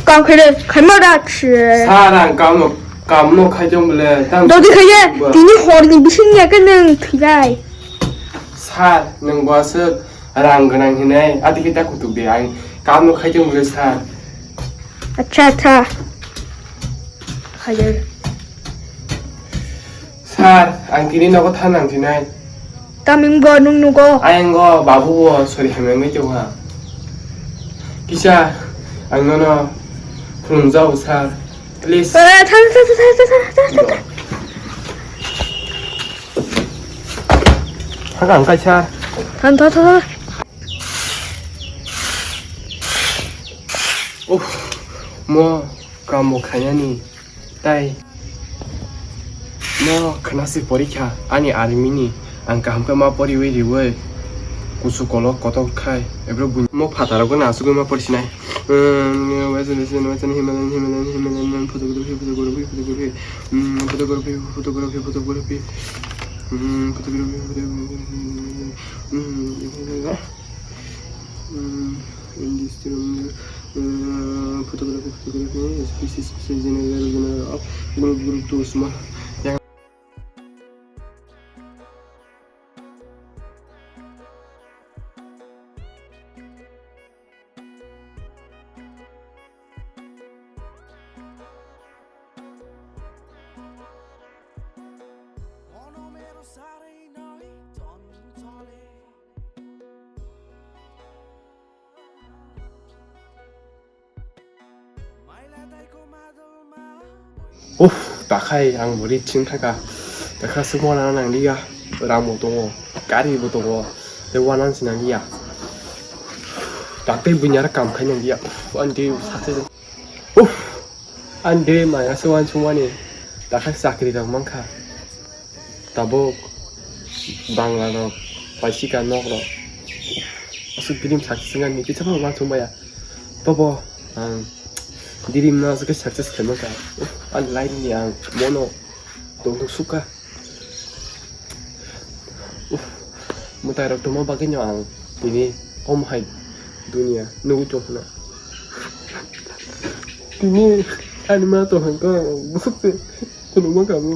刚开的开没得吃。사랑 까먹 가정불래. 到底可以？给你好的你不是你个能推来。 사 능과서 랑 그냥 해내. 아디 kita kutuk deh. Ang 까먹 가정불래 사. अच्छा अच्छा 하여 사 angkini nako tanang tinai. taming bo nung nugo 아잉거 마부고 소리 하면 매겨와. 기자 angnono 풍자우 사. Please. 탄탄탄탄탄탄탄 화가 안 가차. 탄탄탄 오, 뭐 까먹 가냐니. 따이. 뭐 그나스 버리카 아니 아르미니 안까 함께 마 버리 왜 리왜 구수 걸어 거도 카이 에브로 뭐 파다라고 나수고 마 버리시나이 왜전 히멜란 포토그래피 species general of group to small 오, 나카이 양 머리 칭타가 나카 스모나 낭리가 라모도 까리부도 대원한 신앙이야. 낙대 분야라 감카냥이야. 안돼 사실. 오, 안돼 마야 스완 중원이 나카 사크리랑 망카. 다보 방라로 바시가 너로. 아수 비림 사기승한 니 기차만 와 정말야. 또보 Dirim na suka success kan ka online yang mono dong suka mutai rak tomo bagai nyang ini om hai dunia nugu chokna ini anima to hangka busuk se kono ma kamu